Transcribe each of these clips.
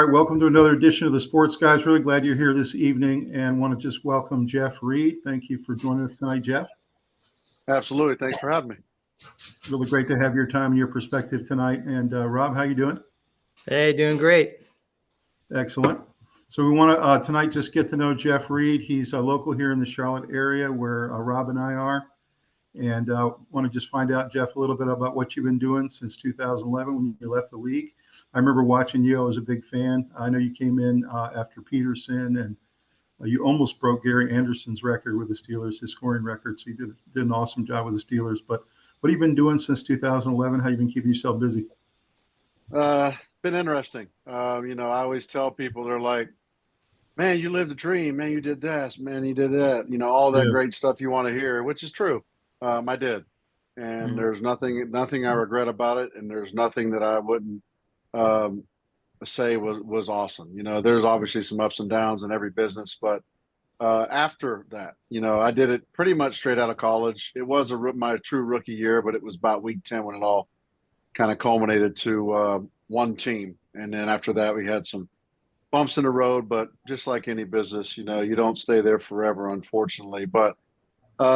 right, welcome to another edition of the Sports Guys. Really glad you're here this evening and want to just welcome Jeff Reed. Thank you for joining us tonight, Jeff. Absolutely. Thanks for having me. Really great to have your time and your perspective tonight. And Rob, how you doing? Hey, doing great. Excellent. So we want to tonight just get to know Jeff Reed. He's a local here in the Charlotte area where Rob and I are. And want to just find out, Jeff, a little bit about what you've been doing since 2011 when you left the league. I remember watching you. I was a big fan. I know you came in after Peterson, and you almost broke Gary Anderson's record with the Steelers, his scoring record. So you did an awesome job with the Steelers. But what have you been doing since 2011? How have you been keeping yourself busy? Been interesting. I always tell people, they're like, man, you lived a dream. Man, you did this. Man, you did that. All that great stuff you want to hear, which is true. I did. And there's nothing I regret about it. And there's nothing that I wouldn't say was awesome. There's obviously some ups and downs in every business, but after that, I did it pretty much straight out of college. It was my true rookie year, but it was about week 10 when it all kind of culminated to one team. And then after that, we had some bumps in the road, but just like any business, you don't stay there forever, unfortunately. But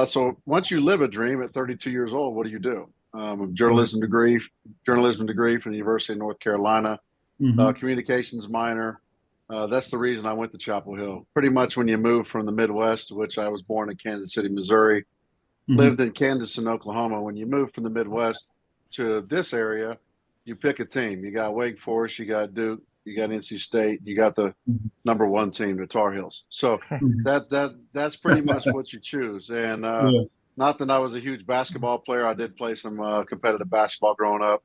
so once you live a dream at 32 years old, what do? A journalism degree from the University of North Carolina, communications minor. That's the reason I went to Chapel Hill. Pretty much when you move from the Midwest, which I was born in Kansas City, Missouri, lived in Kansas and Oklahoma. When you move from the Midwest to this area, you pick a team. You got Wake Forest, you got Duke, you got NC State, you got the number one team, the Tar Heels. So that's pretty much what you choose. And not that I was a huge basketball player. I did play some competitive basketball growing up.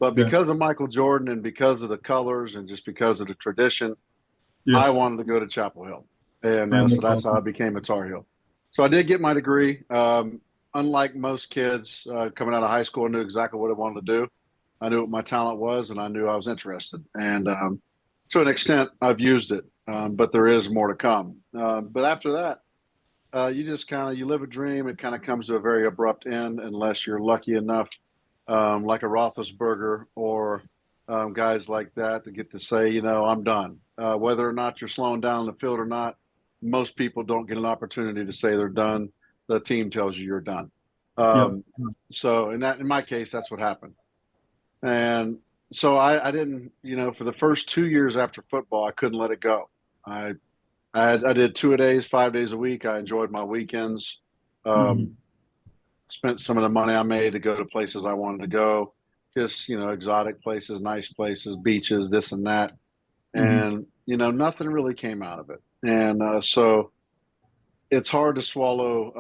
But because of Michael Jordan and because of the colors and just because of the tradition, I wanted to go to Chapel Hill. And so that's how I became a Tar Heel. So I did get my degree. Unlike most kids coming out of high school, I knew exactly what I wanted to do. I knew what my talent was, and I knew I was interested. And to an extent, I've used it, but there is more to come. But after that, you just you live a dream. It kind of comes to a very abrupt end unless you're lucky enough, like a Roethlisberger or guys like that get to say, I'm done. Whether or not you're slowing down the field or not, most people don't get an opportunity to say they're done. The team tells you you're done. So in my case, that's what happened. And so I didn't, for the first 2 years after football, I couldn't let it go. I did 2-a-days, 5 days a week. I enjoyed my weekends. Spent some of the money I made to go to places I wanted to go, just, exotic places, nice places, beaches, this and that. And, nothing really came out of it. And so it's hard to swallow.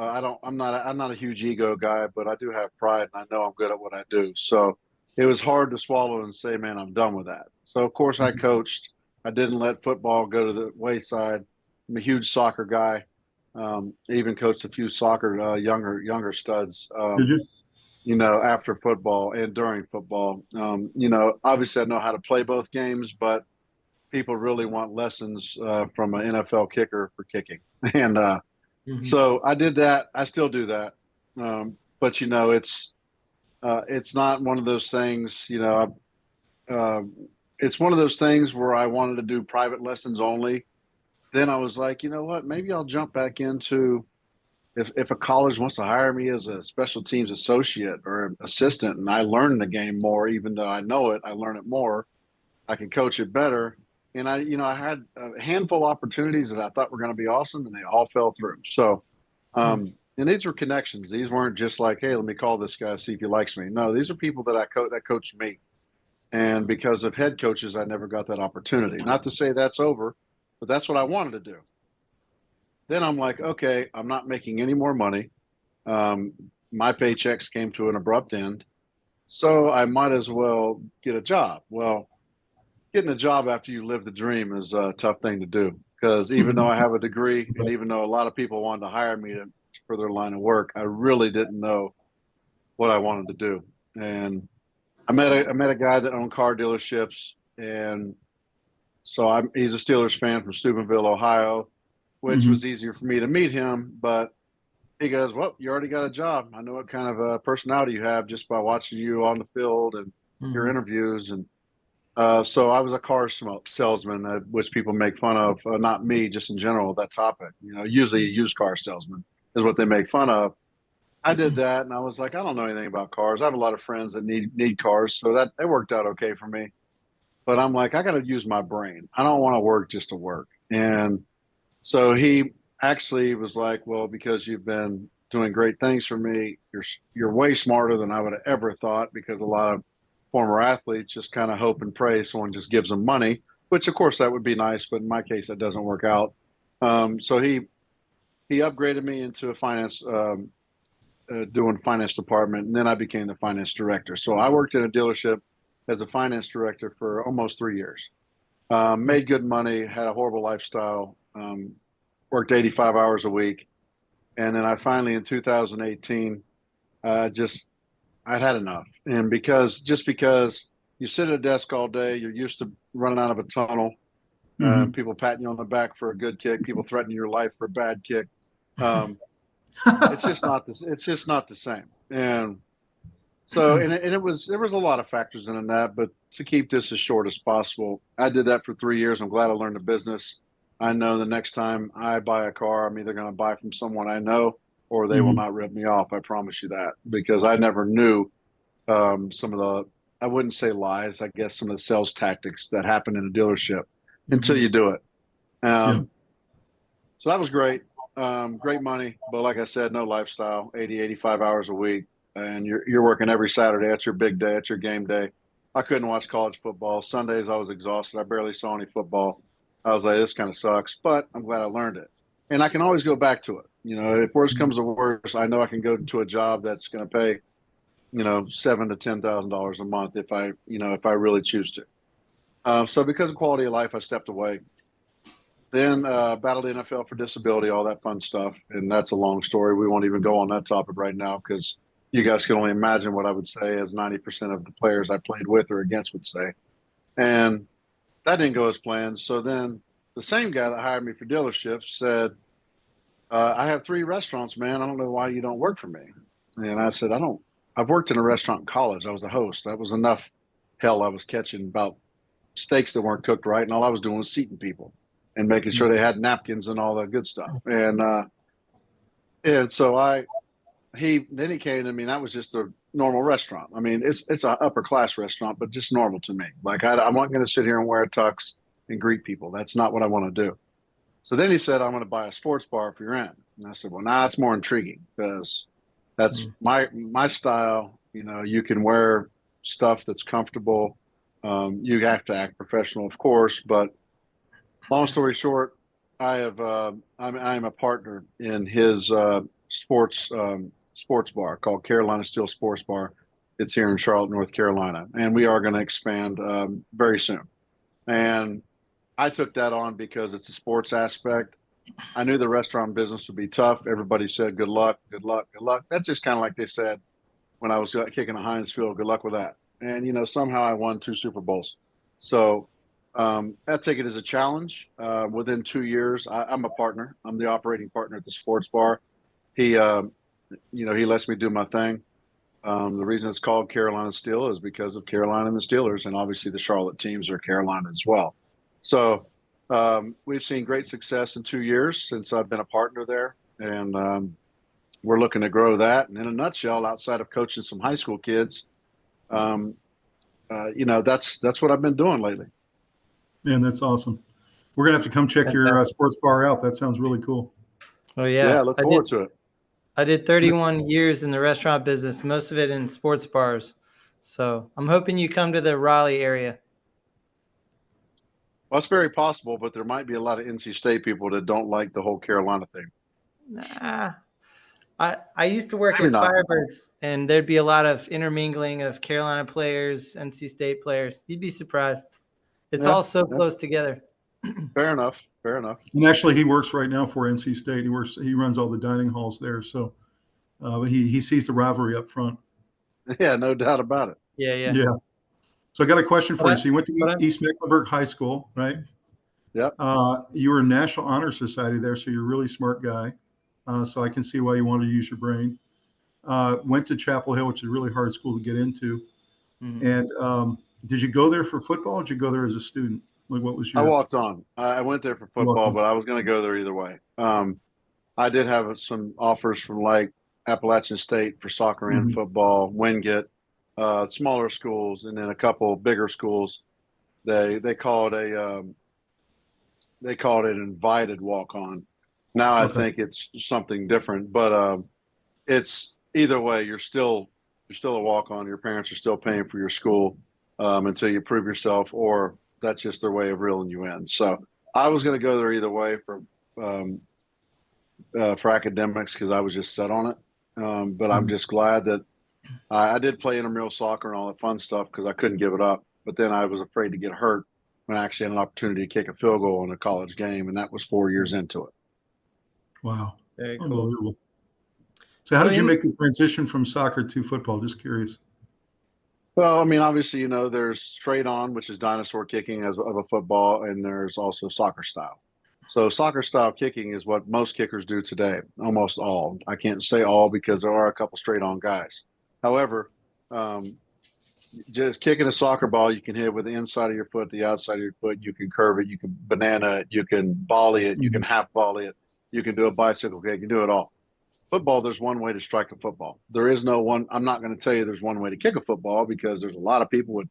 I'm not a huge ego guy, but I do have pride and I know I'm good at what I do. So it was hard to swallow and say, man, I'm done with that. So of course I coached. I didn't let football go to the wayside. I'm a huge soccer guy. I even coached a few soccer younger studs. Did you? After football and during football. Obviously I know how to play both games, but people really want lessons from an NFL kicker for kicking. And so I did that. I still do that. But it's not one of those things. It's one of those things where I wanted to do private lessons only. Then I was like, you know what? Maybe I'll jump back into if a college wants to hire me as a special teams associate or assistant, and I learn the game more, even though I know it, I learn it more. I can coach it better. And I had a handful of opportunities that I thought were going to be awesome, and they all fell through. So, and these were connections. These weren't just like, hey, let me call this guy, see if he likes me. No, these are people that that coached me. And because of head coaches, I never got that opportunity. Not to say that's over, but that's what I wanted to do. Then I'm like, okay, I'm not making any more money. My paychecks came to an abrupt end. So I might as well get a job. Well, getting a job after you live the dream is a tough thing to do, because even though I have a degree and even though a lot of people wanted to hire me for their line of work, I really didn't know what I wanted to do. And I met a guy that owned car dealerships, and so he's a Steelers fan from Steubenville, Ohio, which was easier for me to meet him. But he goes, well, you already got a job. I know what kind of personality you have just by watching you on the field and your interviews. And So I was a car salesman, which people make fun of. Not me, just in general, that topic. Usually a used car salesman is what they make fun of. I did that, and I was like, I don't know anything about cars. I have a lot of friends that need cars, so that worked out okay for me. But I'm like, I got to use my brain. I don't want to work just to work. And so he actually was like, well, because you've been doing great things for me, you're way smarter than I would have ever thought, because a lot of former athletes just kind of hope and pray someone just gives them money, which of course that would be nice, but in my case that doesn't work out. So he upgraded me into a finance doing finance department, and then I became the finance director. So I worked in a dealership as a finance director for almost 3 years. Made good money, had a horrible lifestyle, worked 85 hours a week. And then I finally, in 2018, I'd had enough. And because you sit at a desk all day, you're used to running out of a tunnel, people patting you on the back for a good kick, people threatening your life for a bad kick. It's just not the same. And so, and there was a lot of factors in that, but to keep this as short as possible, I did that for 3 years. I'm glad I learned the business. I know the next time I buy a car, I'm either going to buy from someone I know, or they will not rip me off. I promise you that, because I never knew some of the, I wouldn't say lies, I guess some of the sales tactics that happen in a dealership until you do it. So that was great. Great money, but like I said, no lifestyle, 85 hours a week. And you're working every Saturday. That's your big day. That's your game day. I couldn't watch college football. Sundays I was exhausted. I barely saw any football. I was like, this kind of sucks, but I'm glad I learned it. And I can always go back to it. If worse comes to worse, I know I can go to a job that's going to pay, $7,000 to $10,000 a month if I really choose to. So because of quality of life, I stepped away. Then battled the NFL for disability, all that fun stuff. And that's a long story. We won't even go on that topic right now, because you guys can only imagine what I would say, as 90% of the players I played with or against would say. And that didn't go as planned. So then the same guy that hired me for dealerships said, I have 3 restaurants, man. I don't know why you don't work for me. And I said, I've worked in a restaurant in college. I was a host. That was enough hell I was catching about steaks that weren't cooked right. And all I was doing was seating people and making sure they had napkins and all that good stuff. And so then he came to me, and that was just a normal restaurant. I mean, it's an upper class restaurant, but just normal to me. Like I'm not going to sit here and wear a tux and greet people. That's not what I want to do. So then he said, I'm going to buy a sports bar if you're in. And I said, well, it's more intriguing, because that's my style. You can wear stuff that's comfortable. You have to act professional, of course, but long story short, I'm a partner in his sports bar called Carolina Steel Sports Bar. It's here in Charlotte, North Carolina, and we are going to expand very soon. And I took that on because it's a sports aspect. I knew the restaurant business would be tough. Everybody said, good luck, good luck, good luck. That's just kind of like they said when I was kicking a Heinz Field, good luck with that. And, somehow I won 2 Super Bowls. So I take it as a challenge. Within 2 years, I'm a partner. I'm the operating partner at the sports bar. He lets me do my thing. The reason it's called Carolina Steel is because of Carolina and the Steelers, and obviously the Charlotte teams are Carolina as well. So we've seen great success in 2 years since I've been a partner there, and we're looking to grow that. And in a nutshell, outside of coaching some high school kids, that's what I've been doing lately. Man, that's awesome. We're going to have to come check your sports bar out. That sounds really cool. Oh, yeah. Yeah, I look forward to it. I did 31 years in the restaurant business, most of it in sports bars. So I'm hoping you come to the Raleigh area. Well, it's very possible, but there might be a lot of NC State people that don't like the whole Carolina thing. Nah. I used to work at Firebirds, and there'd be a lot of intermingling of Carolina players, NC State players. You'd be surprised. It's all so close together. Fair enough. And actually, he works right now for NC State. He runs all the dining halls there. So he sees the rivalry up front. Yeah, no doubt about it. Yeah. So I got a question for you. So you went to East Mecklenburg High School, right? Yep. You were in National Honor Society there, so you're a really smart guy. So I can see why you wanted to use your brain. Went to Chapel Hill, which is a really hard school to get into. And Did you go there for football? Or did you go there as a student? Like, what was your? I walked on. I went there for football, but I was going to go there either way. I did have some offers from like Appalachian State for soccer and football, Wingate, smaller schools, and then a couple bigger schools. They call it an invited walk on. Now I think it's something different, but it's either way. You're still a walk on. Your parents are still paying for your school until you prove yourself, or that's just their way of reeling you in. So I was going to go there either way for academics because I was just set on it. But I'm just glad that I did play intramural soccer and all that fun stuff because I couldn't give it up. But then I was afraid to get hurt when I actually had an opportunity to kick a field goal in a college game, and that was 4 years into it. Wow. Very cool. Unbelievable. So how did you make the transition from soccer to football? Just curious. Well, I mean, obviously, there's straight on, which is dinosaur kicking of a football, and there's also soccer style. So soccer style kicking is what most kickers do today, almost all. I can't say all because there are a couple straight on guys. However, just kicking a soccer ball, you can hit it with the inside of your foot, the outside of your foot. You can curve it, you can banana it, you can volley it, you can half volley it, you can do a bicycle kick, you can do it all. Football, there's one way to strike a football. There is no one. I'm not going to tell you there's one way to kick a football because there's a lot of people with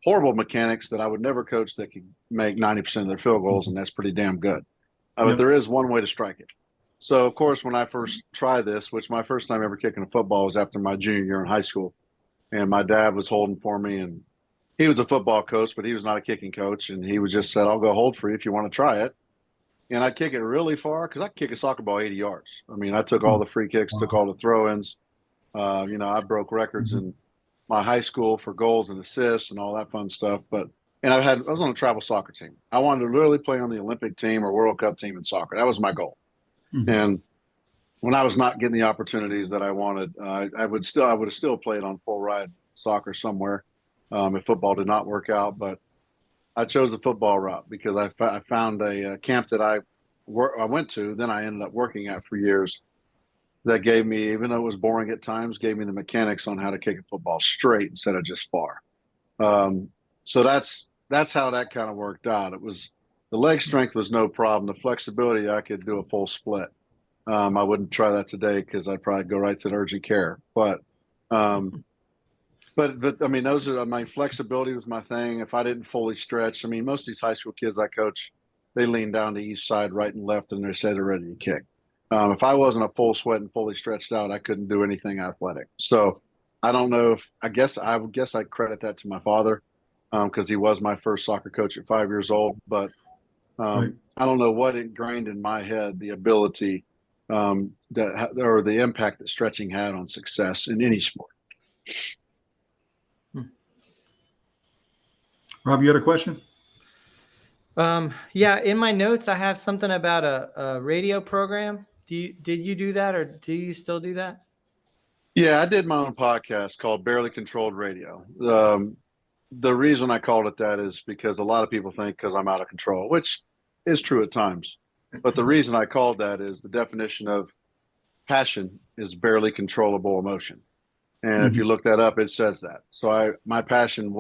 horrible mechanics that I would never coach that can make 90% of their field goals, and that's pretty damn good. But there is one way to strike it. So, of course, when I first tried this, which my first time ever kicking a football was after my junior year in high school, and my dad was holding for me, and he was a football coach, but he was not a kicking coach, and he was just said, I'll go hold for you if you want to try it. And I kick it really far because I kick a soccer ball 80 yards. I mean, I took all the free kicks, took all the throw-ins. I broke records in my high school for goals and assists and all that fun stuff. And I was on a travel soccer team. I wanted to literally play on the Olympic team or World Cup team in soccer. That was my goal. And when I was not getting the opportunities that I wanted, I would have still played on full ride soccer somewhere if football did not work out. But I chose the football route because I found a camp that I went to, then I ended up working at for years, that gave me, even though it was boring at times, gave me the mechanics on how to kick a football straight instead of just far. So that's how that kind of worked out. It was the leg strength was no problem. The flexibility, I could do a full split. I wouldn't try that today because I'd probably go right to the urgent care. But I mean, those are my flexibility was my thing. If I didn't fully stretch, I mean, most of these high school kids I coach, they lean down the east side, right and left, and they say they're ready to kick. If I wasn't a full sweat and fully stretched out, I couldn't do anything athletic. So I don't know I would guess I'd credit that to my father because he was my first soccer coach at 5 years old. But I don't know what ingrained in my head the ability or the impact that stretching had on success in any sport. Rob, you had a question? Yeah, in my notes, I have something about a radio program. Did you do that, or do you still do that? Yeah, I did my own podcast called Barely Controlled Radio. The reason I called it that is because a lot of people think because I'm out of control, which is true at times. But the reason I called that is the definition of passion is barely controllable emotion. And if you look that up, it says that. So my passion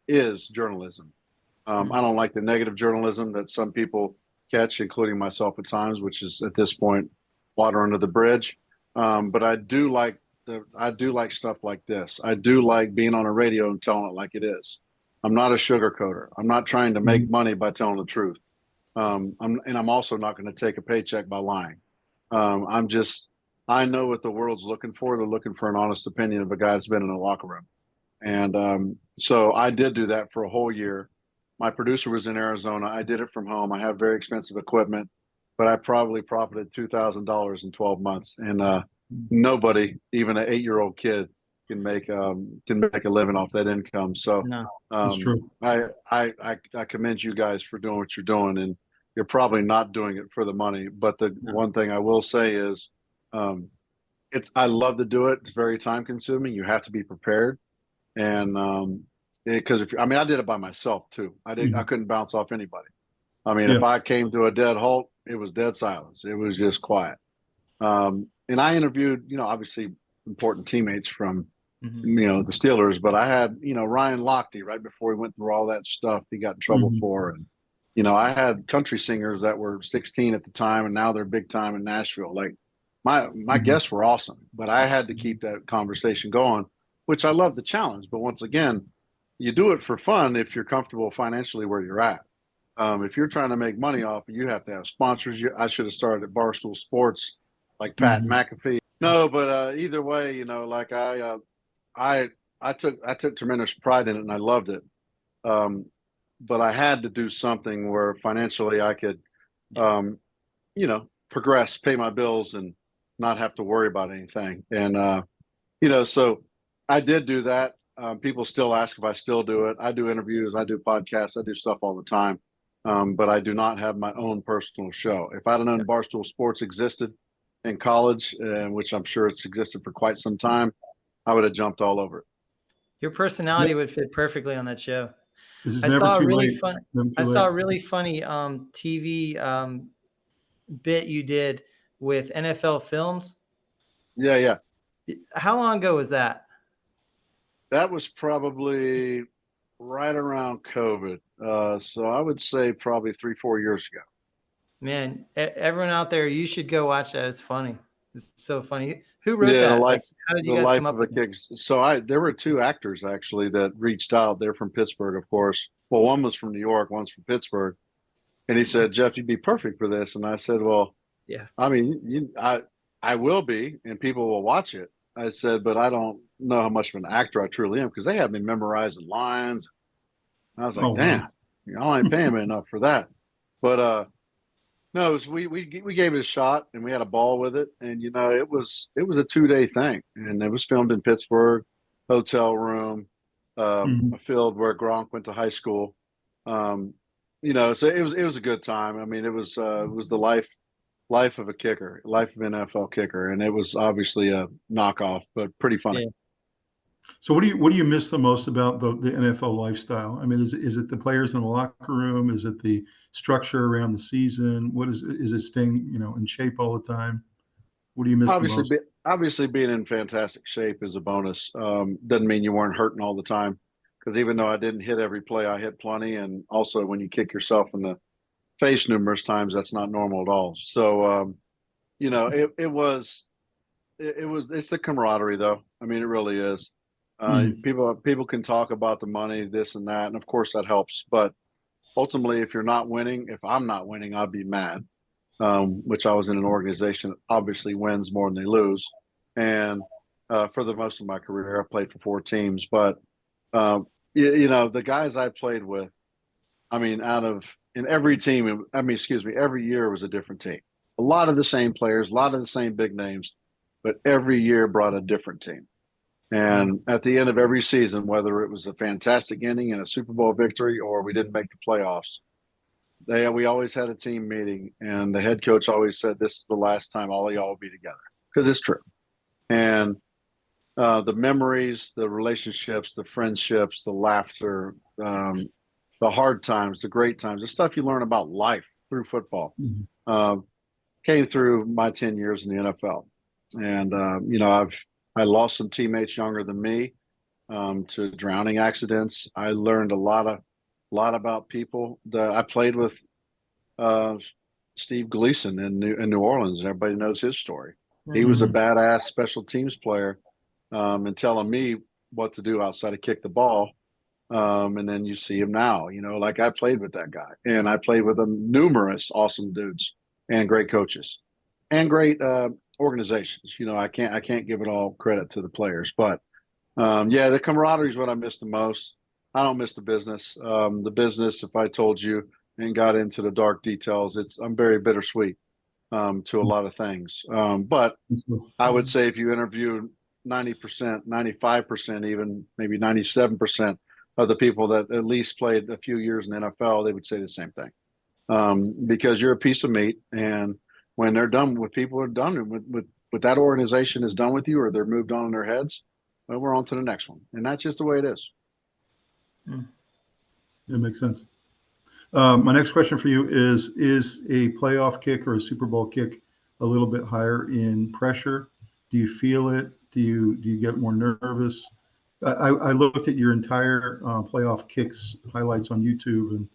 is journalism. I don't like the negative journalism that some people catch, including myself at times, which is at this point water under the bridge. But I do like stuff like this. I do like being on a radio and telling it like it is. I'm not a sugarcoater. I'm not trying to make money by telling the truth. I'm also not going to take a paycheck by lying. I know what the world's looking for. They're looking for an honest opinion of a guy that's been in a locker room. And so I did do that for a whole year. My producer was in Arizona. I did it from home. I have very expensive equipment, but I probably profited $2,000 in 12 months. And nobody, even an 8-year-old kid, can make a living off that income. So that's true. I commend you guys for doing what you're doing, and you're probably not doing it for the money. But the one thing I will say is, I love to do it. It's very time consuming. You have to be prepared, and because I did it by myself too. I couldn't bounce off anybody. I mean, if I came to a dead halt, it was dead silence. It was just quiet. And I interviewed, obviously important teammates from the Steelers. But I had, Ryan Lochte right before he went through all that stuff he got in trouble for. And, I had country singers that were 16 at the time, and now they're big time in Nashville. Like my guests were awesome, but I had to keep that conversation going, which I love the challenge. But once again, you do it for fun if you're comfortable financially where you're at. If you're trying to make money off it, you have to have sponsors. I should have started at Barstool Sports, like Pat McAfee. No, but either way, like I took tremendous pride in it, and I loved it. But I had to do something where financially I could, progress, pay my bills, and not have to worry about anything. And so I did do that. People still ask if I still do it. I do interviews, I do podcasts, I do stuff all the time. But I do not have my own personal show. If I'd have known Barstool Sports existed in college, which I'm sure it's existed for quite some time, I would have jumped all over it. Your personality would fit perfectly on that show. I saw a really funny TV bit you did with NFL Films. Yeah. How long ago was that? That was probably right around COVID. So I would say probably 3-4 years ago. Man, everyone out there, you should go watch that. It's funny. It's so funny. Who wrote that? How did you guys come up with it? So there were two actors actually that reached out. They're from Pittsburgh, of course. Well, one was from New York, one's from Pittsburgh. And he said, "Jeff, you'd be perfect for this." And I said, "Well, yeah. I mean, I will be, and people will watch it." I said, "But I don't know how much of an actor I truly am," because they had me memorizing lines. I was like, "Damn, I ain't paying me enough for that." But no, we gave it a shot, and we had a ball with it. And it was a 2-day thing, and it was filmed in Pittsburgh, hotel room, a field where Gronk went to high school. So it was a good time. I mean, it was the life of a kicker, life of an NFL kicker, and it was obviously a knockoff, but pretty funny. Yeah. So what do you miss the most about the NFL lifestyle? I mean, is it the players in the locker room? Is it the structure around the season? Is it staying, in shape all the time? What do you miss the most? Obviously being in fantastic shape is a bonus. Doesn't mean you weren't hurting all the time, because even though I didn't hit every play, I hit plenty. And also when you kick yourself in the face numerous times, that's not normal at all. So, it's the camaraderie though. I mean, it really is. People can talk about the money, this and that, and of course that helps. But ultimately, if I'm not winning, I'd be mad. Which I was in an organization that obviously wins more than they lose. And for the most of my career, I played for 4 teams. But the guys I played with, I mean, in every team, every year was a different team. A lot of the same players, a lot of the same big names, but every year brought a different team. And at the end of every season, whether it was a fantastic ending and a Super Bowl victory or we didn't make the playoffs, we always had a team meeting, and the head coach always said, "This is the last time all of y'all will be together," because it's true. And the memories, the relationships, the friendships, the laughter, the hard times, the great times, the stuff you learn about life through football came through my 10 years in the NFL. And I lost some teammates younger than me to drowning accidents. I learned a lot about people. I played with Steve Gleason in New Orleans, and everybody knows his story. He was a badass special teams player, and telling me what to do outside of kick the ball. And then you see him now. Like I played with that guy, and I played with numerous awesome dudes and great coaches and great organizations. I can't give it all credit to the players, but the camaraderie is what I miss the most. I don't miss the business. The business, if I told you and got into the dark details, I'm very bittersweet to a lot of things. But I would say if you interview 90%, 95%, even maybe 97% of the people that at least played a few years in the NFL, they would say the same thing. Because you're a piece of meat, and when they're done with people are done with that organization is done with you, or they're moved on in their heads, well, we're on to the next one. And that's just the way it is. That makes sense. My next question for you is a playoff kick or a Super Bowl kick a little bit higher in pressure? Do you feel it? Do you get more nervous? I looked at your entire playoff kicks highlights on YouTube, and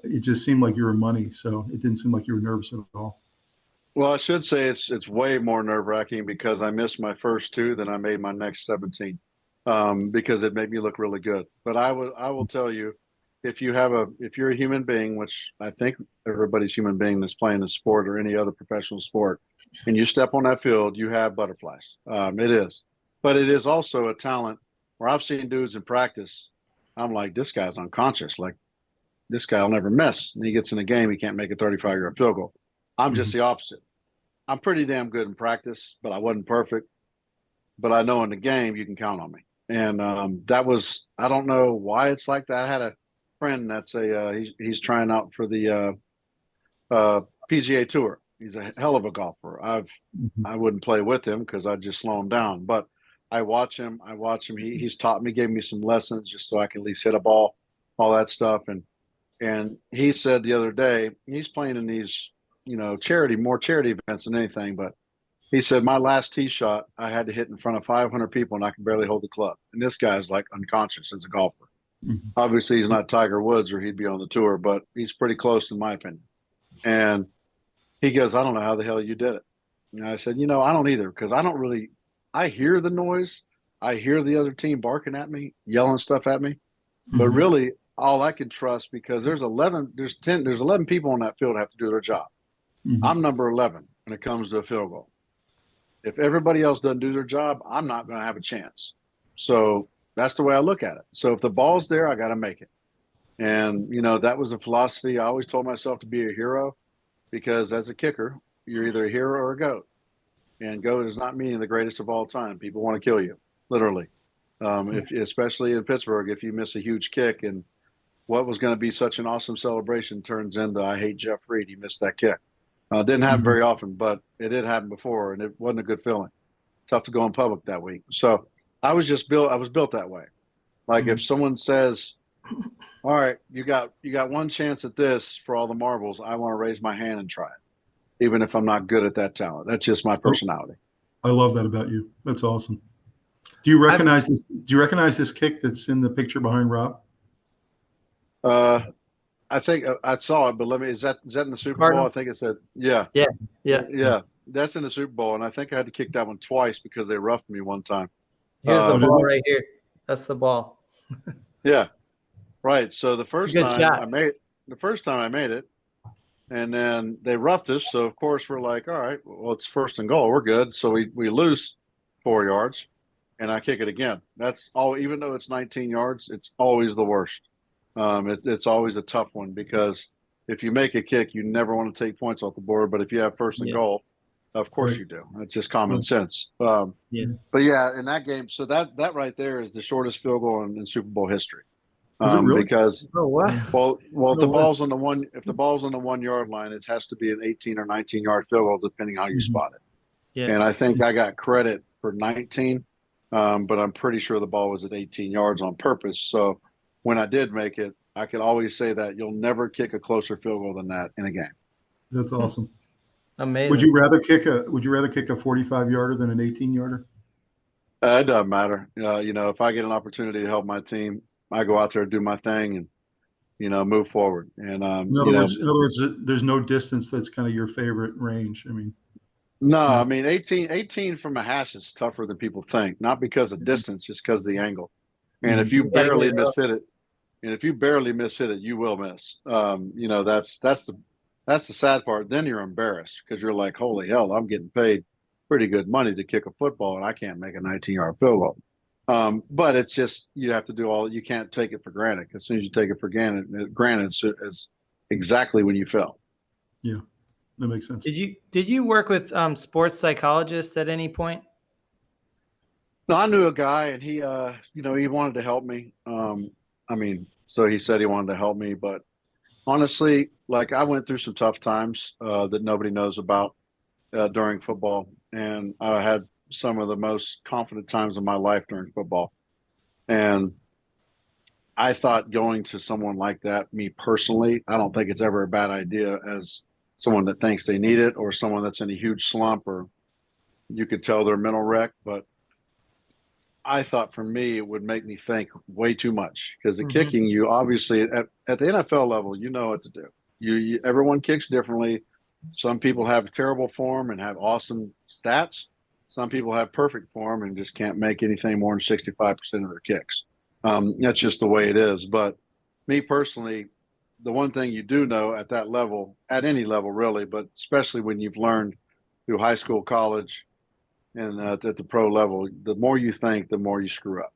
it just seemed like you were money. So it didn't seem like you were nervous at all. Well, I should say it's way more nerve-wracking because I missed my first two, then I made my next 17 because it made me look really good. But I will tell you, if you're a human being, which I think everybody's human being that's playing the sport or any other professional sport, and you step on that field, you have butterflies. It is, but it is also a talent where I've seen dudes in practice. I'm like, this guy's unconscious. Like, this guy will never miss. And he gets in a game, he can't make a 35-yard field goal. I'm just the opposite. I'm pretty damn good in practice, but I wasn't perfect. But I know in the game, you can count on me. And that was, I don't know why it's like that. I had a friend that's he's trying out for the PGA Tour. He's a hell of a golfer. I wouldn't play with him because I'd just slow him down. But I watch him. He's taught me, gave me some lessons just so I can at least hit a ball, all that stuff. And he said the other day, he's playing in these, more charity events than anything. But he said, my last tee shot, I had to hit in front of 500 people and I could barely hold the club. And this guy's like unconscious as a golfer. Mm-hmm. Obviously, he's not Tiger Woods or he'd be on the tour, but he's pretty close in my opinion. And he goes, I don't know how the hell you did it. And I said, I don't either, because I hear the noise. I hear the other team barking at me, yelling stuff at me. Mm-hmm. But really, all I can trust, because there's 11 people on that field that have to do their job. Mm-hmm. I'm number 11 when it comes to a field goal. If everybody else doesn't do their job, I'm not going to have a chance. So that's the way I look at it. So if the ball's there, I got to make it. And, that was a philosophy. I always told myself to be a hero, because as a kicker, you're either a hero or a GOAT. And GOAT is not meaning the greatest of all time. People want to kill you, literally. Especially in Pittsburgh, if you miss a huge kick and what was going to be such an awesome celebration turns into, I hate Jeff Reed, he missed that kick. Didn't happen very often, but it did happen before, and it wasn't a good feeling. Tough to go in public that week. So I was built that way. Like if someone says, all right, you got one chance at this for all the marbles, I want to raise my hand and try it, even if I'm not good at that talent. That's just my personality. I love that about you. That's awesome. Do you recognize this? Do you recognize this kick that's in the picture behind Rob? I think I saw it, but is that in the Super Bowl? I think it said, yeah. That's in the Super Bowl, and I think I had to kick that one twice because they roughed me one time. Here's the ball right here. That's the ball. Yeah, right. So the first time I made it, and then they roughed us. So of course we're like, all right, well it's first and goal, we're good. So we lose 4 yards, and I kick it again. That's all. Even though it's 19 yards, it's always the worst. It's always a tough one, because if you make a kick, you never want to take points off the board. But if you have first and goal, of course you do. It's just common sense. But yeah, in that game, so that right there is the shortest field goal in Super Bowl history. Is it really? Because well, if the ball's on the 1 yard line, it has to be an 18 or 19 yard field goal, depending how you spot it. Yeah. And I think I got credit for 19, but I'm pretty sure the ball was at 18 yards on purpose. So when I did make it, I could always say that you'll never kick a closer field goal than that in a game. That's awesome. Amazing. Would you rather kick a 45-yarder than an 18-yarder? It doesn't matter. If I get an opportunity to help my team, I go out there and do my thing and move forward. And in other words, there's no distance that's kind of your favorite range. I mean, no, I mean 18 from a hash is tougher than people think. Not because of distance, just because of the angle. And if you barely miss hit it, you will miss. That's the sad part. Then you're embarrassed because you're like, holy hell, I'm getting paid pretty good money to kick a football, and I can't make a 19-yard field goal. But it's just, you have to do you can't take it for granted. As soon as you take it for granted is exactly when you fell. Yeah, that makes sense. Did you work with sports psychologists at any point? No, I knew a guy, and he wanted to help me. So he said he wanted to help me, but honestly, like I went through some tough times that nobody knows about during football, and I had some of the most confident times of my life during football. And I thought going to someone like that, me personally, I don't think it's ever a bad idea as someone that thinks they need it, or someone that's in a huge slump, or you could tell they're mental wreck. But I thought for me it would make me think way too much because the kicking, you obviously at the NFL level, you know what to do. Everyone kicks differently. Some people have terrible form and have awesome stats. Some people have perfect form and just can't make anything more than 65% of their kicks. That's just the way it is. But me personally, the one thing you do know at that level, at any level really, but especially when you've learned through high school, college, and at the pro level, the more you think, the more you screw up.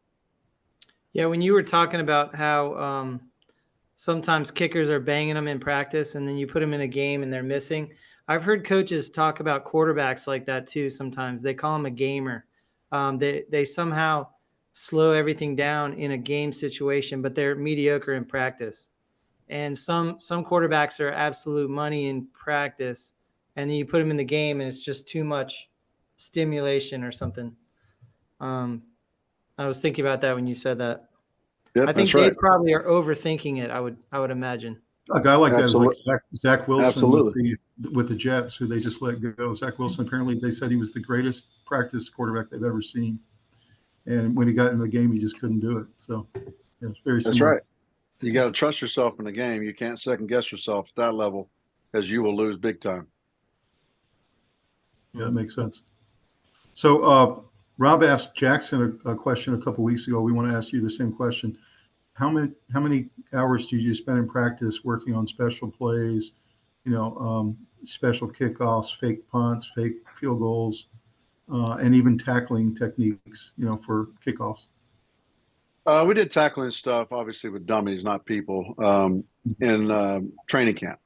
Yeah, when you were talking about how sometimes kickers are banging them in practice and then you put them in a game and they're missing, I've heard coaches talk about quarterbacks like that too sometimes. They call them a gamer. They somehow slow everything down in a game situation, but they're mediocre in practice. And some quarterbacks are absolute money in practice, and then you put them in the game and it's just too much stimulation or something. I was thinking about that when you said that. Yep, I think they probably are overthinking it. I would imagine. A guy like that is like Zach Wilson with the Jets, who they just let go. Zach Wilson, apparently they said he was the greatest practice quarterback they've ever seen. And when he got into the game, he just couldn't do it. So yeah, it's very similar. That's right. You got to trust yourself in the game. You can't second guess yourself at that level because you will lose big time. Yeah, that makes sense. So Rob asked Jackson a question a couple weeks ago. We want to ask you the same question. How many hours do you spend in practice working on special plays, special kickoffs, fake punts, fake field goals, and even tackling techniques, for kickoffs? We did tackling stuff, obviously with dummies, not people, in training camp.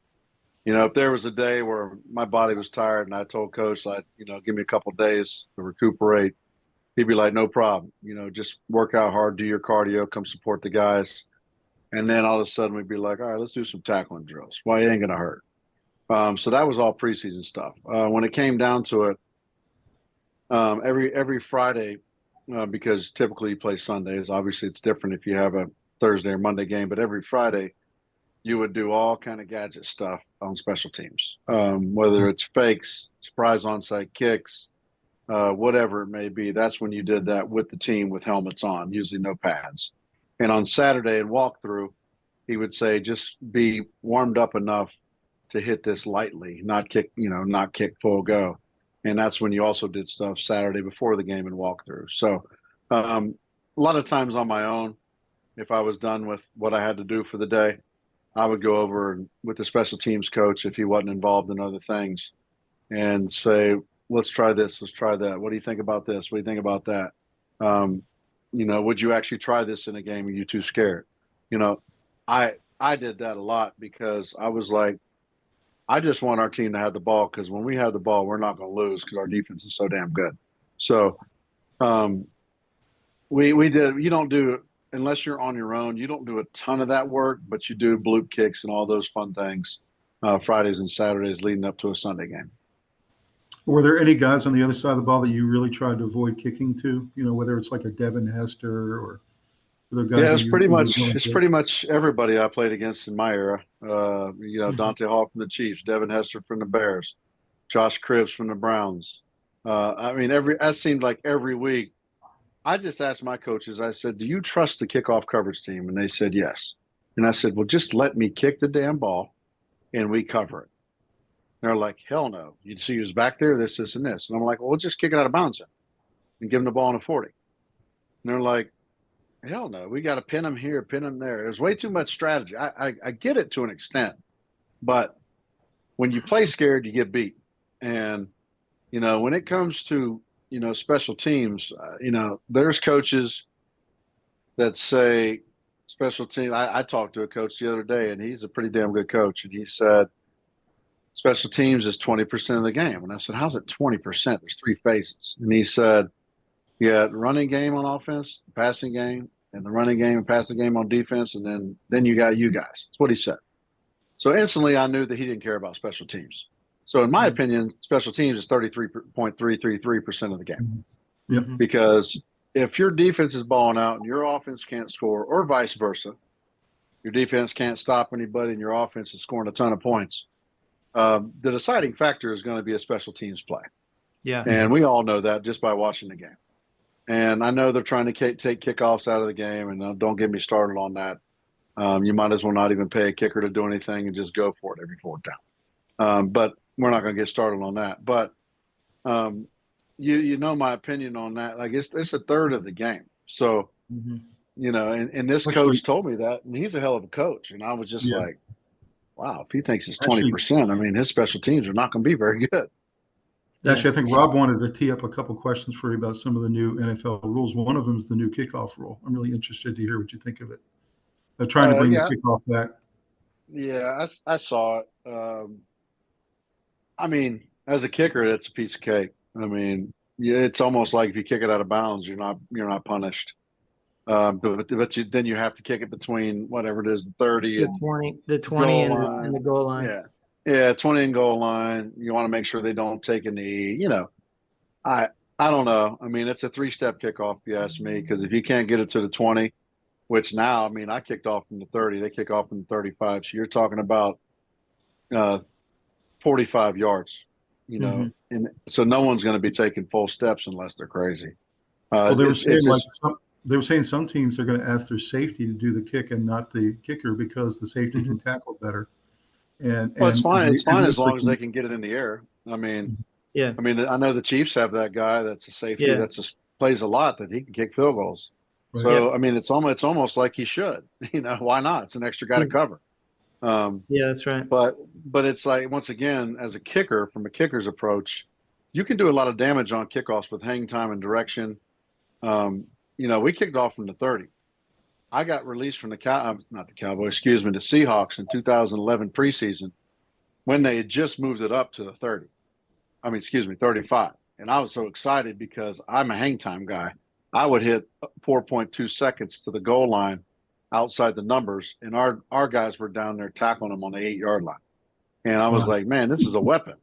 If there was a day where my body was tired and I told coach, give me a couple of days to recuperate, he'd be like, no problem. Just work out hard, do your cardio, come support the guys. And then all of a sudden we'd be like, all right, let's do some tackling drills. Well, it ain't going to hurt. So that was all preseason stuff. When it came down to it, every Friday, because typically you play Sundays. Obviously, it's different if you have a Thursday or Monday game, but every Friday you would do all kind of gadget stuff on special teams, whether it's fakes, surprise onside kicks, whatever it may be. That's when you did that with the team with helmets on, usually no pads. And on Saturday in walkthrough, he would say, just be warmed up enough to hit this lightly, not kick full go. And that's when you also did stuff Saturday before the game and walkthrough. So a lot of times on my own, if I was done with what I had to do for the day, I would go over with the special teams coach if he wasn't involved in other things and say, let's try this, let's try that. What do you think about this? What do you think about that? Would you actually try this in a game? Are you too scared? I did that a lot because I was like, I just want our team to have the ball because when we have the ball, we're not going to lose because our defense is so damn good. So we did. You don't do, unless you're on your own, you don't do a ton of that work, but you do bloop kicks and all those fun things Fridays and Saturdays leading up to a Sunday game. Were there any guys on the other side of the ball that you really tried to avoid kicking to? Whether it's like a Devin Hester or other guys. Yeah, it's pretty much everybody I played against in my era. Dante Hall from the Chiefs, Devin Hester from the Bears, Josh Cribbs from the Browns. That seemed like every week. I just asked my coaches, I said, do you trust the kickoff coverage team? And they said, yes. And I said, well, just let me kick the damn ball and we cover it. And they're like, hell no. You see who's back there, this, and this. And I'm like, well, we'll just kick it out of bounds and give them the ball in a 40. And they're like, hell no, we got to pin them here, pin them there. There's way too much strategy. I get it to an extent, but when you play scared, you get beat. And, when it comes to, special teams, there's coaches that say special team. I talked to a coach the other day, and he's a pretty damn good coach. And he said, special teams is 20% of the game. And I said, how's it 20%? There's three phases. And he said, you got running game on offense, the passing game, and the running game and passing game on defense, and then you got you guys. That's what he said. So instantly I knew that he didn't care about special teams. So in my opinion, special teams is 33.333% of the game. Yep. Because if your defense is balling out and your offense can't score, or vice versa, your defense can't stop anybody and your offense is scoring a ton of points, the deciding factor is going to be a special teams play. Yeah. And we all know that just by watching the game. And I know they're trying to take kickoffs out of the game, and don't get me started on that. You might as well not even pay a kicker to do anything and just go for it every fourth down. But we're not going to get started on that. But you know my opinion on that. Like it's a third of the game. So and this coach told me that, and he's a hell of a coach. And I was just like, wow, if he thinks it's 20%, I mean, his special teams are not going to be very good. Actually, I think Rob wanted to tee up a couple questions for you about some of the new NFL rules. One of them is the new kickoff rule. I'm really interested to hear what you think of it. They're trying to bring the kickoff back. Yeah, I saw it. I mean, as a kicker, it's a piece of cake. I mean, it's almost like if you kick it out of bounds, you're not punished. But then you have to kick it between whatever it is, the 30 and 20, the 20 and the goal line. Yeah, 20 and goal line. You want to make sure they don't take a knee. I don't know. I mean, it's a 3-step kickoff, if you ask me, because if you can't get it to the 20, which now, I mean, I kicked off from the 30. They kick off from the 35. So you're talking about 45 yards, and so no one's going to be taking full steps unless they're crazy. Well, they were saying some teams are going to ask their safety to do the kick and not the kicker because the safety can tackle better. And it's fine. It's fine as long as they can get it in the air. I mean, I mean, I know the Chiefs have that guy that's a safety plays a lot that he can kick field goals. Right. So I mean, it's almost like he should. Why not? It's an extra guy to cover. That's right. But it's like, once again, as a kicker, from a kicker's approach, you can do a lot of damage on kickoffs with hang time and direction. We kicked off from the 30. I got released from the Seahawks in 2011 preseason when they had just moved it up to the 30. 35. And I was so excited because I'm a hang time guy. I would hit 4.2 seconds to the goal line outside the numbers, and our guys were down there tackling them on the 8-yard line. And I was like, man, this is a weapon.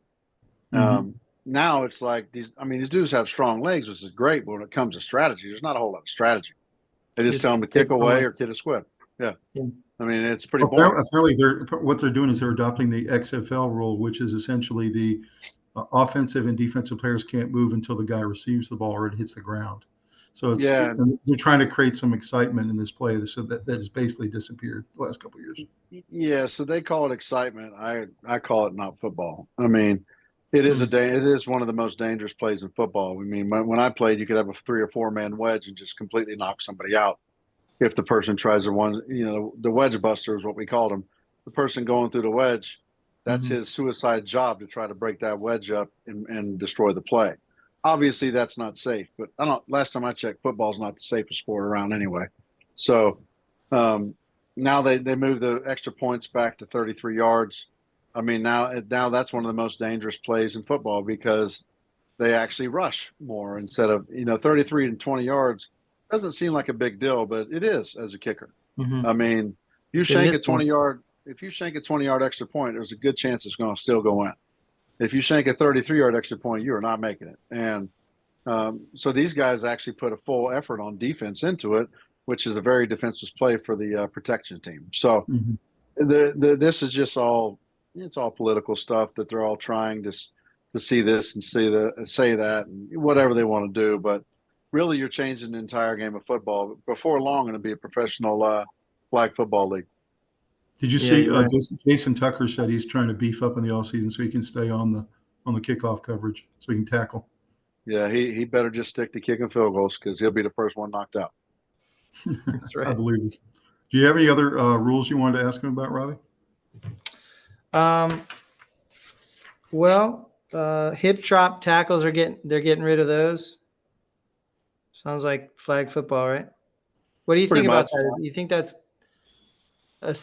Now it's like these dudes have strong legs, which is great, but when it comes to strategy, there's not a whole lot of strategy. They just tell them to kick away or kick a squib. Yeah. I mean, it's pretty boring. Apparently, what they're doing is they're adopting the XFL rule, which is essentially the offensive and defensive players can't move until the guy receives the ball or it hits the ground. So they're trying to create some excitement in this play, so that has basically disappeared the last couple of years. Yeah, so they call it excitement. I call it not football. I mean, it is one of the most dangerous plays in football. I mean, when I played, you could have a 3 or 4 man wedge and just completely knock somebody out if the person tries to the wedge buster is what we called him. The person going through the wedge, that's his suicide job, to try to break that wedge up and destroy the play. Obviously, that's not safe, but last time I checked, football is not the safest sport around anyway. So now they moved the extra points back to 33 yards. I mean, now that's one of the most dangerous plays in football because they actually rush more instead of 33 and 20 yards doesn't seem like a big deal, but it is as a kicker. I mean, you shank a 20-yard. If you shank a 20-yard extra point, there's a good chance it's going to still go in. If you shank a 33-yard extra point, you are not making it. And so these guys actually put a full effort on defense into it, which is a very defensive play for the protection team. So this is just it's all political stuff that they're all trying to see this and say that and whatever they want to do. But really, you're changing the entire game of football. Before long, going to be a professional flag football league. Did you see Jason Tucker said he's trying to beef up in the offseason so he can stay on the kickoff coverage so he can tackle? Yeah, he better just stick to kicking field goals because he'll be the first one knocked out. That's right. I believe it. Do you have any other rules you wanted to ask him about, Robbie? Hip drop tackles they're getting rid of those. Sounds like flag football, right? What do you think about that? Do you think that's a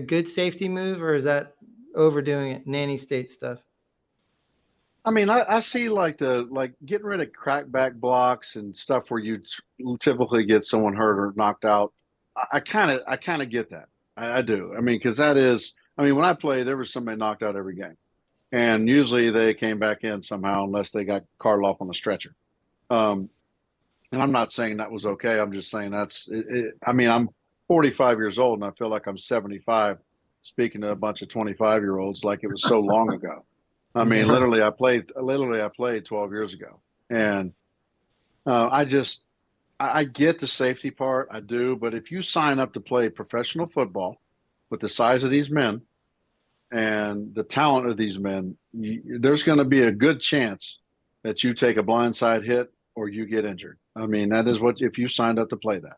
good safety move, or is that overdoing it, nanny state stuff? I mean, I see getting rid of crackback blocks and stuff where you typically get someone hurt or knocked out. I kind of get that. I do. I mean, because that is. I mean, when I played, there was somebody knocked out every game, and usually they came back in somehow unless they got carted off on a stretcher. And I'm not saying that was okay. I'm just saying that's. I mean, I'm 45 years old, and I feel like I'm 75 speaking to a bunch of 25-year-olds like it was so long ago. I mean, literally I played 12 years ago. And I get the safety part, I do, but if you sign up to play professional football with the size of these men and the talent of these men, there's going to be a good chance that you take a blindside hit or you get injured. I mean, that is what if you signed up to play that.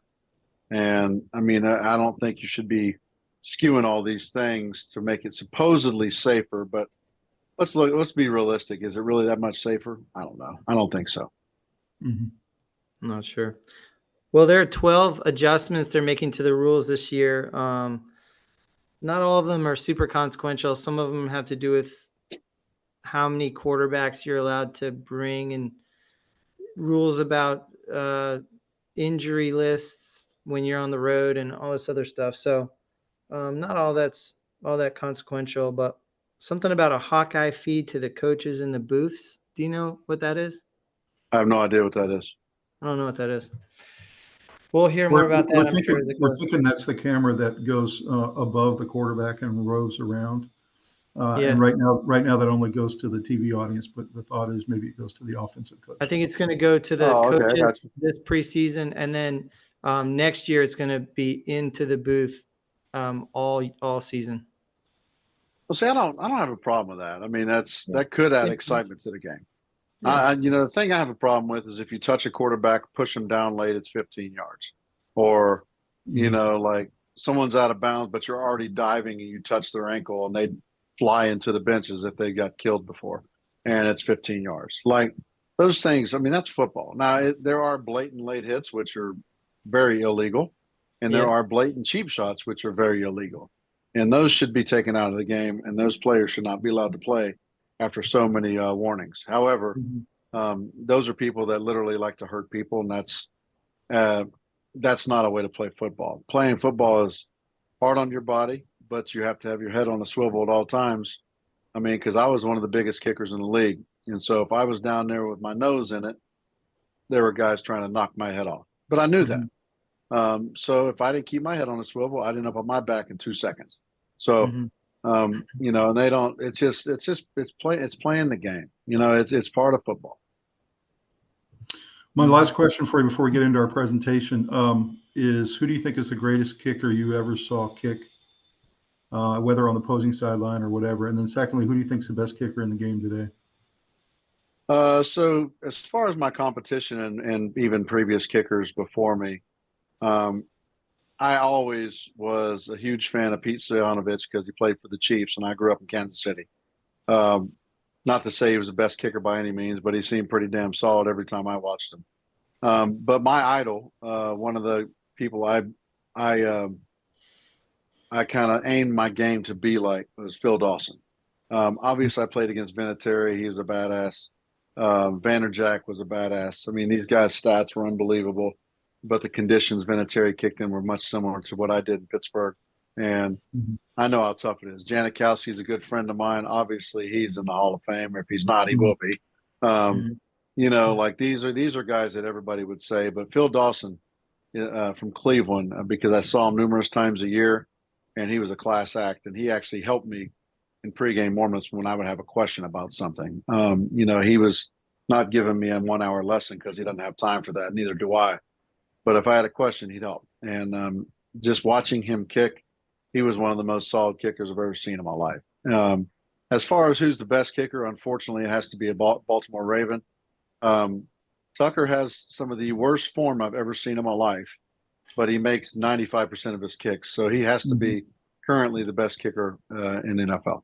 And I mean, I don't think you should be skewing all these things to make it supposedly safer, but let's be realistic. Is it really that much safer? I don't know. I don't think so. Mm-hmm. I'm not sure. Well, there are 12 adjustments they're making to the rules this year. Not all of them are super consequential. Some of them have to do with how many quarterbacks you're allowed to bring and rules about injury lists when you're on the road and all this other stuff. So not all that's all that consequential, but something about a Hawkeye feed to the coaches in the booths. Do you know what that is? I have no idea what that is. I don't know what that is. We'll hear more about that. We're thinking that's the camera that goes above the quarterback and roves around. And right now that only goes to the TV audience, but the thought is maybe it goes to the offensive coach. I think it's going to go to the coaches this preseason, and then next year it's going to be into the booth all season. Well, see, I don't have a problem with that. I mean, that could add excitement to the game. Yeah. The thing I have a problem with is if you touch a quarterback, push him down late, it's 15 yards. Or, like someone's out of bounds, but you're already diving and you touch their ankle and they fly into the benches if they got killed before, and it's 15 yards. Like those things, I mean, that's football. Now, there are blatant late hits, which are very illegal, and there are blatant cheap shots, which are very illegal. And those should be taken out of the game, and those players should not be allowed to play after so many warnings. However, those are people that literally like to hurt people, and that's not a way to play football. Playing football is hard on your body, but you have to have your head on a swivel at all times. I mean, because I was one of the biggest kickers in the league, and so if I was down there with my nose in it, there were guys trying to knock my head off. But I knew that. So if I didn't keep my head on a swivel, I'd end up on my back in 2 seconds. So, and they don't. It's playing the game. It's part of football. My last question for you before we get into our presentation is: who do you think is the greatest kicker you ever saw kick, whether on the opposing sideline or whatever? And then, secondly, who do you think is the best kicker in the game today? So as far as my competition and even previous kickers before me, I always was a huge fan of Pete Stoyanovich because he played for the Chiefs, and I grew up in Kansas City. Not to say he was the best kicker by any means, but he seemed pretty damn solid every time I watched him. But my idol, one of the people I kind of aimed my game to be like, was Phil Dawson. Obviously, I played against Vinatieri. He was a badass. Vanderjack was a badass. I mean, these guys' stats were unbelievable, but the conditions Vinatieri kicked in were much similar to what I did in Pittsburgh. And I know how tough it is. Janikowski's a good friend of mine. Obviously, he's in the Hall of Fame, or if he's not, he will be. Like these are guys that everybody would say. But Phil Dawson from Cleveland, because I saw him numerous times a year, and he was a class act. And he actually helped me in pregame warm-ups when I would have a question about something. He was not giving me a 1 hour lesson because he doesn't have time for that. Neither do I. But if I had a question, he'd help. And just watching him kick, he was one of the most solid kickers I've ever seen in my life. As far as who's the best kicker, unfortunately, it has to be a Baltimore Raven. Tucker has some of the worst form I've ever seen in my life, but he makes 95% of his kicks. So he has to be currently the best kicker in the NFL.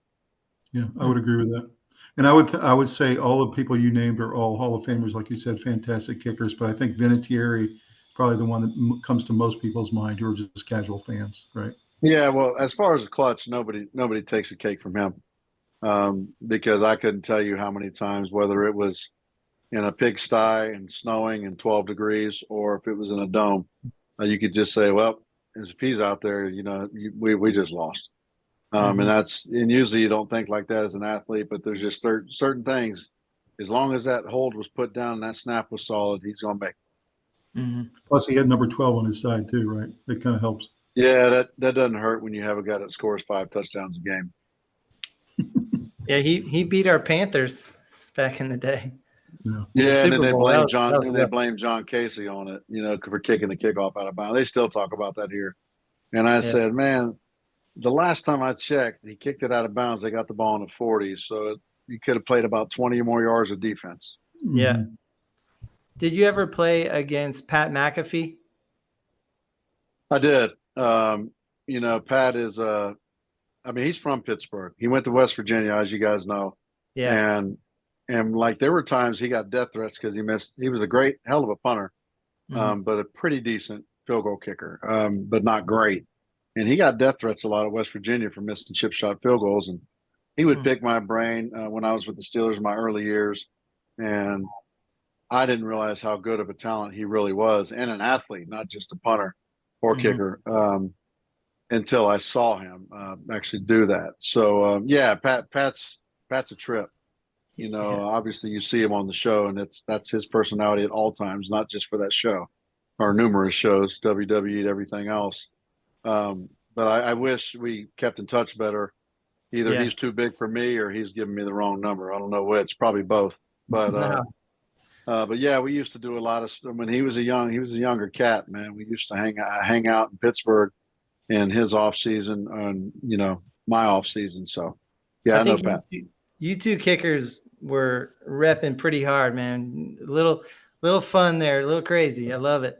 Yeah, I would agree with that. And I would say all the people you named are all Hall of Famers, like you said, fantastic kickers. But I think Vinatieri, probably the one that comes to most people's mind who are just casual fans, right? Yeah, well, as far as the clutch, nobody takes a cake from him, because I couldn't tell you how many times, whether it was in a pigsty and snowing and 12 degrees, or if it was in a dome, you could just say, well, if he's out there, we just lost. And usually you don't think like that as an athlete, but there's just certain things. As long as that hold was put down and that snap was solid, he's going to make it. Plus, he had number 12 on his side too, right? That kind of helps. Yeah, that doesn't hurt when you have a guy that scores 5 touchdowns a game. Yeah, he beat our Panthers back in the day. Yeah, and then they blame John. And they rough. blame John Casey on it, for kicking the kickoff out of bounds. They still talk about that here. And I said, man, the last time I checked, he kicked it out of bounds. They got the ball in the 40s, so you could have played about 20 or more yards of defense. Yeah. Did you ever play against Pat McAfee? I did. Pat is he's from Pittsburgh. He went to West Virginia, as you guys know. Yeah. And like there were times he got death threats because he missed. He was a great hell of a punter, but a pretty decent field goal kicker, but not great. And he got death threats a lot at West Virginia for missing chip shot field goals. And he would pick my brain when I was with the Steelers in my early years. And I didn't realize how good of a talent he really was, and an athlete, not just a punter or kicker, until I saw him actually do that. So Pat's a trip. Obviously you see him on the show, and that's his personality at all times, not just for that show or numerous shows, WWE, everything else. But I wish we kept in touch better. Either he's too big for me or he's giving me the wrong number. I don't know which. Probably both. But yeah, we used to do a lot of stuff when he was a younger cat, man. We used to hang out in Pittsburgh in his off season and my off season. So yeah, I know Pat. You two kickers were repping pretty hard, man. Little fun there, a little crazy. I love it.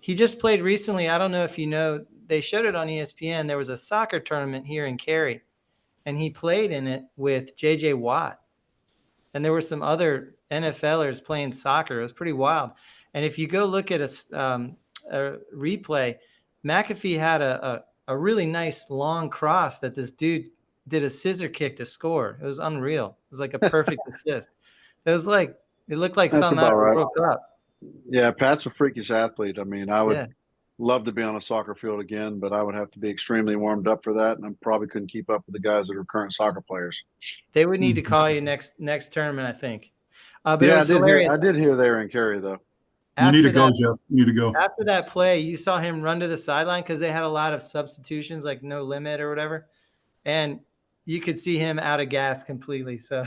He just played recently. I don't know if you know, they showed it on ESPN. There was a soccer tournament here in Cary, and he played in it with JJ Watt. And there were some other NFLers playing soccer. It was pretty wild. And if you go look at a replay, McAfee had a really nice long cross that this dude did a scissor kick to score. It was unreal. It was like a perfect assist. It looked like That's something out of the World Cup. Yeah, Pat's a freakish athlete. I mean, I would love to be on a soccer field again, but I would have to be extremely warmed up for that, and I probably couldn't keep up with the guys that are current soccer players. They would need to call you next tournament, I think. But yeah, I did hear they were in Cary, though. You need to go, Jeff. You need to go. After that play, you saw him run to the sideline because they had a lot of substitutions, like no limit or whatever, and you could see him out of gas completely. So,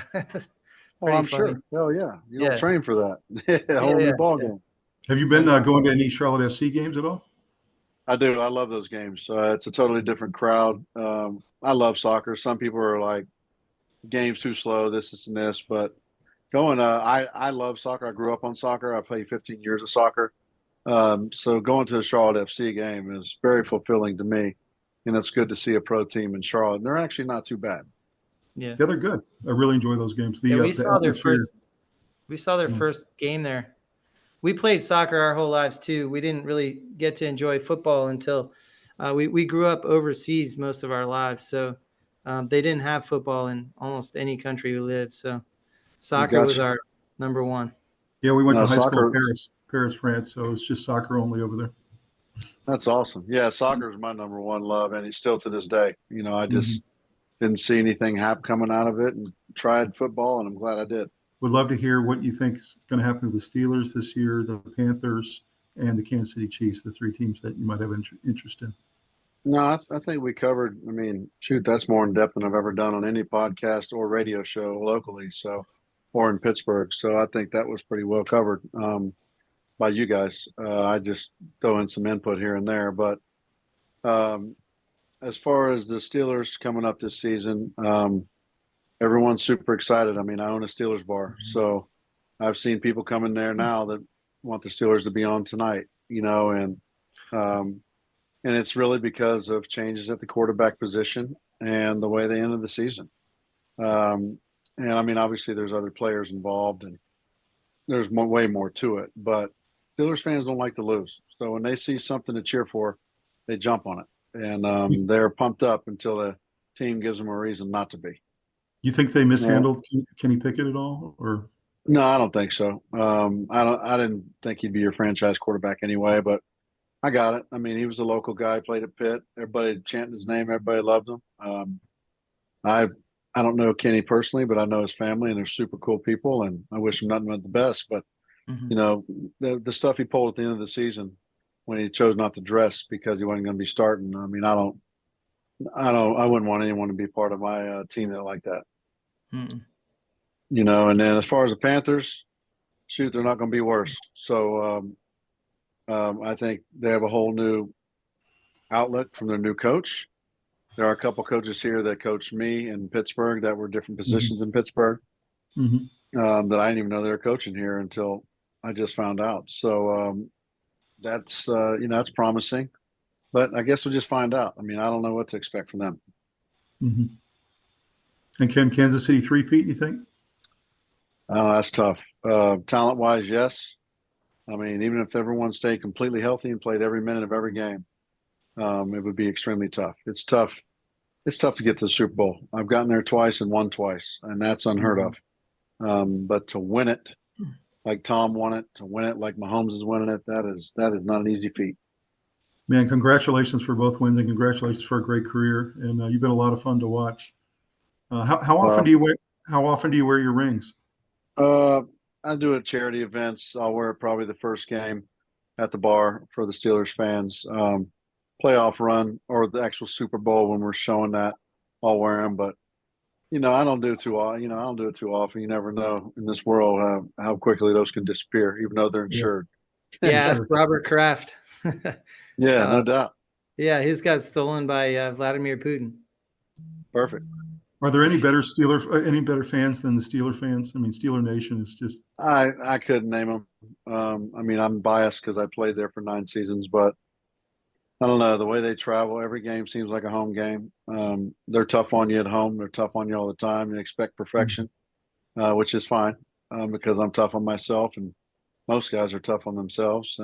I'm sure. Oh yeah, you don't train for that. Whole new ball game. Have you been going to any Charlotte FC games at all? I do. I love those games. It's a totally different crowd. I love soccer. Some people are like, game's too slow, this and this, but I love soccer. I grew up on soccer. I played 15 years of soccer. So going to a Charlotte FC game is very fulfilling to me. And it's good to see a pro team in Charlotte. And they're actually not too bad. Yeah, they're good. I really enjoy those games. We saw their first game there. We played soccer our whole lives too. We didn't really get to enjoy football until we grew up overseas most of our lives. So they didn't have football in almost any country we lived. So soccer was our number one. Yeah, we went to high school in Paris, France. So it's just soccer only over there. That's awesome. Yeah, soccer is my number one love, and it's still to this day. I just didn't see anything coming out of it, and tried football, and I'm glad I did. Would love to hear what you think is going to happen to the Steelers this year, the Panthers, and the Kansas City Chiefs, the three teams that you might have interest in. No, I think we covered. I mean, shoot, that's more in depth than I've ever done on any podcast or radio show locally, or in Pittsburgh. So I think that was pretty well covered by you guys. I just throw in some input here and there. But as far as the Steelers coming up this season, everyone's super excited. I mean, I own a Steelers bar, so I've seen people come in there now that want the Steelers to be on tonight, and it's really because of changes at the quarterback position and the way they ended the season. And I mean, obviously there's other players involved and there's way more to it, but Steelers fans don't like to lose. So when they see something to cheer for, they jump on it, and they're pumped up until the team gives them a reason not to be. You think they mishandled Kenny Pickett at all, or? No, I don't think so. I didn't think he'd be your franchise quarterback anyway, but I got it. I mean, he was a local guy, played at Pitt. Everybody chanted his name. Everybody loved him. I don't know Kenny personally, but I know his family, and they're super cool people, and I wish him nothing but the best. But the stuff he pulled at the end of the season when he chose not to dress because he wasn't going to be starting. I mean, I wouldn't want anyone to be part of my team that like that. And then as far as the Panthers, shoot, they're not going to be worse. So I think they have a whole new outlook from their new coach. There are a couple coaches here that coached me in Pittsburgh that were different positions in Pittsburgh that I didn't even know they were coaching here until I just found out. So that's that's promising. But I guess we'll just find out. I mean, I don't know what to expect from them. And can Kansas City three-peat, you think? That's tough. Talent-wise, yes. I mean, even if everyone stayed completely healthy and played every minute of every game, it would be extremely tough. It's tough. It's tough to get to the Super Bowl. I've gotten there twice and won twice, and that's unheard of. But to win it like Tom won it, to win it like Mahomes is winning it, that is not an easy feat. Man, congratulations for both wins, and congratulations for a great career. And you've been a lot of fun to watch. How often do you wear your rings? I do it at charity events. I'll wear it probably the first game at the bar for the Steelers fans. Playoff run or the actual Super Bowl when we're showing that, I'll wear them. But I don't do it too often. I don't do it too often. You never know in this world how quickly those can disappear, even though they're insured. Yeah, ask Robert Kraft. Yeah, no doubt. Yeah, his got stolen by Vladimir Putin. Perfect. Are there any better fans than the Steeler fans? I mean, Steeler Nation is just. I couldn't name them. I mean, I'm biased because I played there for 9 seasons, but I don't know. The way they travel, every game seems like a home game. They're tough on you at home. They're tough on you all the time. They expect perfection, which is fine because I'm tough on myself, and most guys are tough on themselves.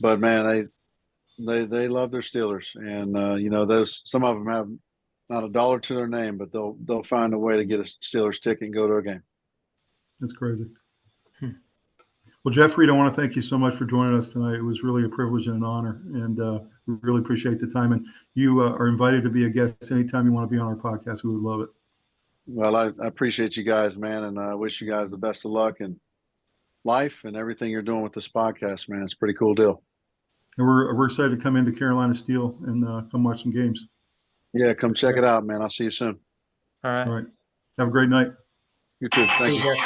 But man, they love their Steelers, and those some of them have not a dollar to their name, but they'll find a way to get a Steelers ticket and go to a game. That's crazy. Well, Jeff Reed, I want to thank you so much for joining us tonight. It was really a privilege and an honor, and we really appreciate the time. And you are invited to be a guest anytime you want to be on our podcast. We would love it. Well, I appreciate you guys, man, and I wish you guys the best of luck in life and everything you're doing with this podcast, man. It's a pretty cool deal. And we're excited to come into Carolina Steel and come watch some games. Yeah, come check it out, man. I'll see you soon. All right. All right. Have a great night. You too. Thank you.